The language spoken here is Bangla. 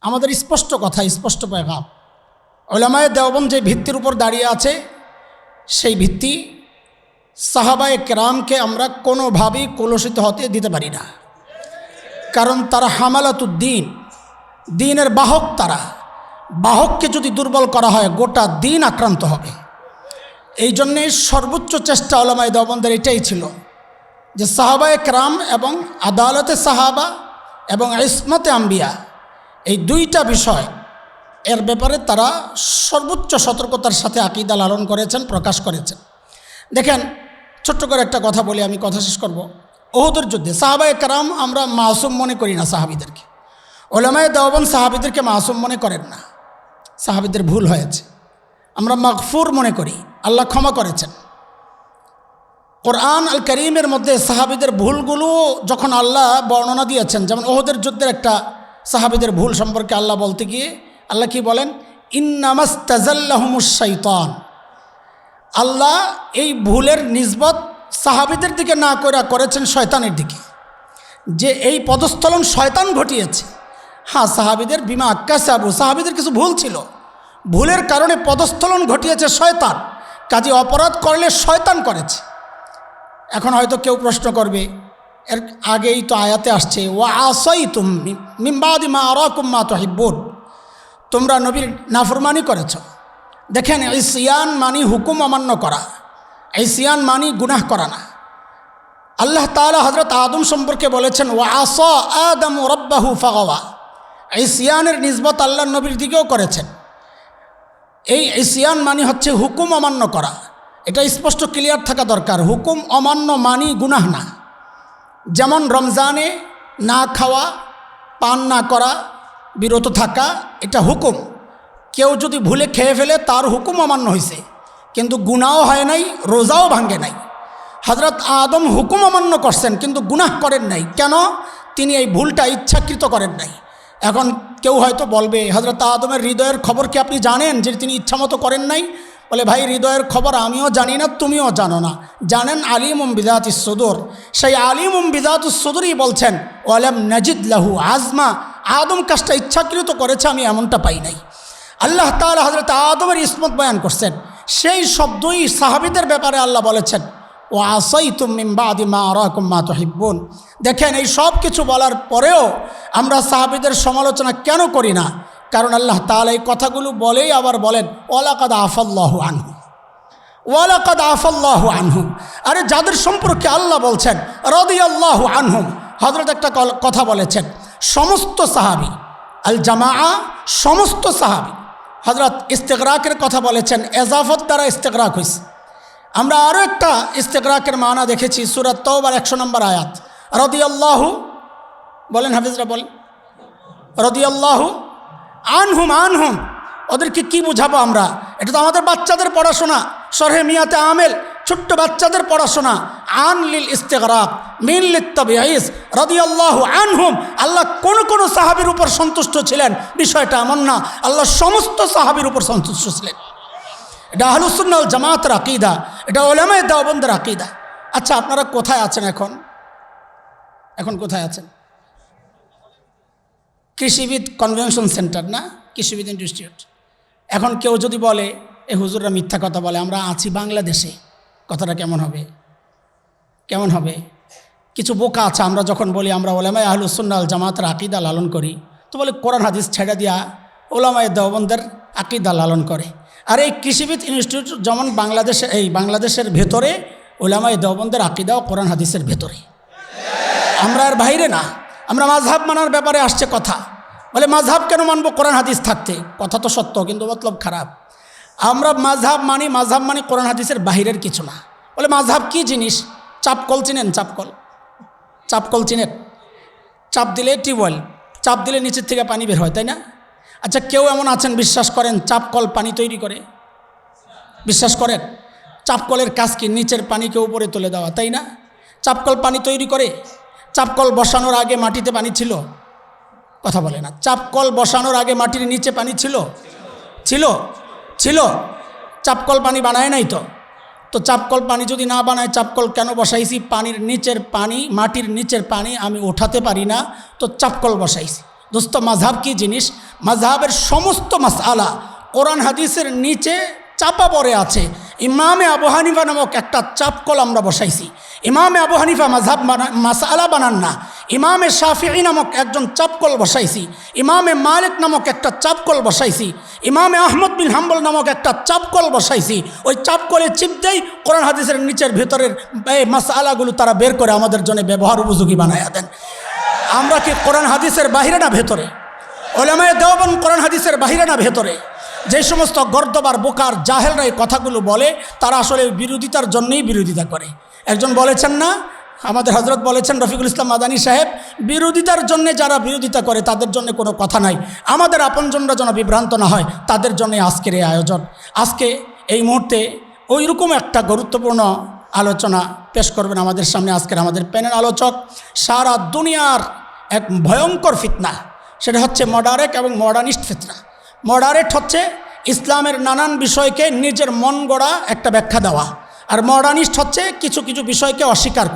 আমাদের স্পষ্ট কথা, স্পষ্ট পেগাম। উলামায়ে দেওবন্দ যে ভিত্তির উপর দাঁড়িয়ে আছে, সেই ভিত্তি সাহাবায়ে কেরামকে আমরা কোনোভাবেই কলুষিত হতে দিতে পারি না। কারণ তারা হামালাতুদ্দিন, দ্বীনের বাহক। তারা বাহককে যদি দুর্বল করা হয়, গোটা দ্বীন আক্রান্ত হবে। এই জন্যে সর্বোচ্চ চেষ্টা উলামায়ে দেওবন্দের এটাই ছিল যে সাহাবায়ে কেরাম এবং আদালতে সাহাবা এবং ইসমতে আম্বিয়া, এই দুইটা বিষয় এর ব্যাপারে তারা সর্বোচ্চ সতর্কতার সাথে আকীদা লালন করেছেন, প্রকাশ করেছেন। দেখেন, ছোট্ট করে একটা কথা বলি, আমি কথা শেষ করব। উহুদের যুদ্ধে সাহাবায়ে কেরাম আমরা মাসুম মনে করি না সাহাবীদেরকে। উলামায়ে দেওবন্দ সাহাবীদেরকে মাসুম মনে করেন না। সাহাবীদের ভুল হয়েছে, আমরা মাগফুর মনে করি, আল্লাহ ক্ষমা করেছেন। কোরআন আল কারীমের মধ্যে সাহাবীদের ভুলগুলো যখন আল্লাহ বর্ণনা দিয়েছেন, যেমন উহুদের যুদ্ধের একটা সাহাবীদের ভুল সম্পর্কে আল্লাহ বলতে গিয়ে আল্লাহ কি বলেন? ইন্নামাস্তাজাল্লাহুমুশ শাইতান। আল্লাহ এই ভুলের নিসবত সাহাবীদের দিকে না করেছেন শয়তানের দিকে, যে এই পদস্থলন শয়তান ঘটিয়েছে। হ্যাঁ, সাহাবীদের বিমা আক্কাসাবু, সাহাবীদের কিছু ভুল ছিল, ভুলের কারণে পদস্থলন ঘটিয়েছে শয়তান। কাজে অপরাধ করলে শয়তান করেছে। এখন হয়তো কেউ প্রশ্ন করবে, এর আগেই তো আয়াতে আসছে ওয়া আসাইতুম মিন বাদি মা আরাকুম মা তুহিব্বুন, তোমরা নবীর নাফরমানি করেছ। দেখেন, ইসিয়ান মানি হুকুম অমান্য করা, ইসিয়ান মানি গুনাহ করা না। আল্লাহ তাআলা হযরত আদম সম্পর্কে বলেছেন ওয়া আসা আদামু রাব্বাহু ফাগাওয়া। ইসিয়ানের নিসবত আল্লাহর নবীর দিকেও করেছেন। এই ইসিয়ান মানি হচ্ছে হুকুম অমান্য করা। এটা স্পষ্ট ক্লিয়ার থাকা দরকার। হুকুম অমান্য মানি গুনাহ না। যেমন রমজানে না খাওয়া, পান না করা, বিরত থাকা, এটা হুকুম। কেউ যদি ভুলে খেয়ে ফেলে তার হুকুম অমান্য হয়েছে, কিন্তু গুনাহও হয় নাই, রোজাও ভাঙ্গে নাই। হযরত আদম হুকুম অমান্য করছেন কিন্তু গুনাহ করেন নাই। কেন? তিনি এই ভুলটা ইচ্ছাকৃত করেন নাই। এখন কেউ হয়তো বলবে, হযরত আদমের হৃদয়ের খবর কি আপনি জানেন যে তিনি ইচ্ছামতো করেন নাই? বলে, ভাই, হৃদয়ের খবর আমিও জানি না, তুমিও জানো না। জানেন আলিমুম বিযাতিস সুদূর। সেই আলিমুম বিযাতুস সুদূরই বলছেন ওয়ালাম নাজিদ লাহু আজমা। আদম কাজটা ইচ্ছাকৃত করেছে, আমি এমনটা পাই নাই। আল্লাহ তাআলা হযরত আদমের ইসমত বয়ান করছেন, সেই শব্দই সাহাবীদের ব্যাপারে আল্লাহ বলেছেন ওয়া আসাইতুম মিন বাদি মা আরাকুম মা তুহিব্বুন। দেখেন, এই সব কিছু বলার পরেও আমরা সাহাবীদের সমালোচনা কেন করি না? কারণ আল্লাহ তাআলা এই কথাগুলো বলেই আবার বলেন ওয়ালাকাদ আফাল্লাহু আনহু, ওয়ালাকাদ আফাল্লাহু আনহুম। আরে যাদের সম্পর্কে আল্লাহ বলছেন রাদিয়াল্লাহু আনহুম, হযরত একটা কথা বলেছেন, সমস্ত সাহাবী আল জামাআ, সমস্ত সাহাবী। হযরত ইস্তিগরাকের কথা বলেছেন, এজাফত দ্বারা ইস্তিগরাক হয়েছে। আমরা আরও একটা ইস্তিগরাকের মানা দেখেছি সূরা তাওবার 100 নম্বর আয়াত। রাদিয়াল্লাহু, বলেন হাফিজরা, বলেন রাদিয়াল্লাহু আনহুম। আনহুম ওদেরকে কি বুঝাবো আমরা? এটা তো আমাদের বাচ্চাদের পড়াশোনা, শরহে মিয়াতে আমেল, ছোট্ট বাচ্চাদের পড়াশোনা। আন লিল ইস্তিগরাক মিন লিত তাবিঈস রাদিয়াল্লাহু আনহুম। আল্লাহ কোন সাহাবীর উপর সন্তুষ্ট ছিলেন বিষয়টা এমন না, আল্লাহ সমস্ত সাহাবীর উপর সন্তুষ্ট ছিলেন। এটা আহলুস সুন্নাহ ওয়াল জামাতের আকীদা, এটা উলামায়ে দেওবন্দের আকীদা। আচ্ছা, আপনারা কোথায় আছেন এখন কোথায় আছেন? কৃষিবিদ কনভেনশন সেন্টার না, কৃষিবিদ ইনস্টিটিউট। এখন কেউ যদি বলে এ হুজুররা মিথ্যা কথা বলে, আমরা আছি বাংলাদেশে, কথাটা কেমন হবে? কেমন হবে? কিছু বোকা আছে, আমরা যখন বলি আমরা উলামায়ে আহলুস সুন্নাহ ওয়াল জামাতের আকীদা লালন করি, তো বলে কোরআন হাদিস ছেড়ে দিয়া উলামায়ে দেওবন্দের আকীদা লালন করে। আর এই কৃষিবিদ ইনস্টিটিউট যেমন বাংলাদেশের ভেতরে, উলামায়ে দেওবন্দের আকীদাও কোরআন হাদিসের ভেতরে, আমরা আর বাইরে না। আমরা মাযহাব মানার ব্যাপারে আসছে কথা, বলে মাযহাব কেন মানবো কোরআন হাদিস থাকতে? কথা তো সত্য, কিন্তু মতলব খারাপ। আমরা মাযহাব মানি কোরআন হাদিসের বাহিরের কিছু না। বলে মাযহাব কি জিনিস? চাপকল চিনেন? চাপকল চিনেন? চাপ দিলে টিউবওয়েল, চাপ দিলে নিচের থেকে পানি বের হয়, তাই না? আচ্ছা, কেউ এমন আছেন বিশ্বাস করেন চাপকল পানি তৈরি করে? বিশ্বাস করেন? চাপকলের কাজ কি? নিচের পানিকে উপরে তুলে দেওয়া, তাই না? চাপকল পানি তৈরি করে? চাপকল বসানোর আগে মাটিতে পানি ছিল? কথা বলে না। চাপকল বসানোর আগে মাটির নিচে পানি ছিল? ছিল। চাপকল পানি বানায় নাই তো চাপকল পানি যদি না বানায়, চাপকল কেন বসাইছি? পানির নিচের পানি, মাটির নিচের পানি আমি ওঠাতে পারি না, তো চাপকল বসাইছি। দোস্ত মাযহাব কি জিনিস? মাযহাবের সমস্ত মাসআলা কোরআন হাদিসের নিচে চাপা পড়ে আছে। ইমামে আবু হানিফা নামক একটা চাপকল আমরা বসাইছি। ইমামে আবু হানিফা মাযহাব মাসআলা বানান না, ইমামে শাফিঈ নামক একজন চাপকল বসাইছি, ইমামে মালিক নামক একটা চাপকল বসাইছি, ইমামে আহমদ বিন হাম্বল নামক একটা চাপকল বসাইছি। ওই চাপকলে চিপ দেই, কোরআন হাদিসের নিচের ভেতরের এই মাসআলাগুলো তারা বের করে আমাদের জন্য ব্যবহার উপযোগী বানায়া দেন। আমরা কি কোরআন হাদিসের বাহিরে না ভেতরে? উলামায়ে দেওবন্দ কোরআন হাদিসের বাহিরে না ভেতরে? যে সমস্ত গর্দবার বোকার জাহেলরা এই কথাগুলো বলে, তারা আসলে বিরোধিতার জন্যই বিরোধিতা করে। একজন বলেছেন না, আমাদের হযরত বলেছেন, রফিকুল ইসলাম মাদানী সাহেব, বিরোধিতার জন্য যারা বিরোধিতা করে তাদের জন্য কোনো কথা নাই, আমাদের আপনজনরা যেন বিভ্রান্ত না হয়, তাদের জন্য আজকের এই আয়োজন। আজকে এই মুহূর্তে ওইরকম একটা গুরুত্বপূর্ণ আলোচনা পেশ করবেন আমাদের সামনে আজকের আমাদের প্যানেল আলোচক। সারা দুনিয়ার এক ভয়ঙ্কর ফিতনা, সেটা হচ্ছে মডারেট এবং মডার্নিস্ট ফিতনা। মডারেট হচ্ছে ইসলামের নানান বিষয়কে নিজের মন গড়া একটা ব্যাখ্যা দেওয়া, আর মডার্নিস্ট হচ্ছে কিছু কিছু বিষয়কে অস্বীকার করা।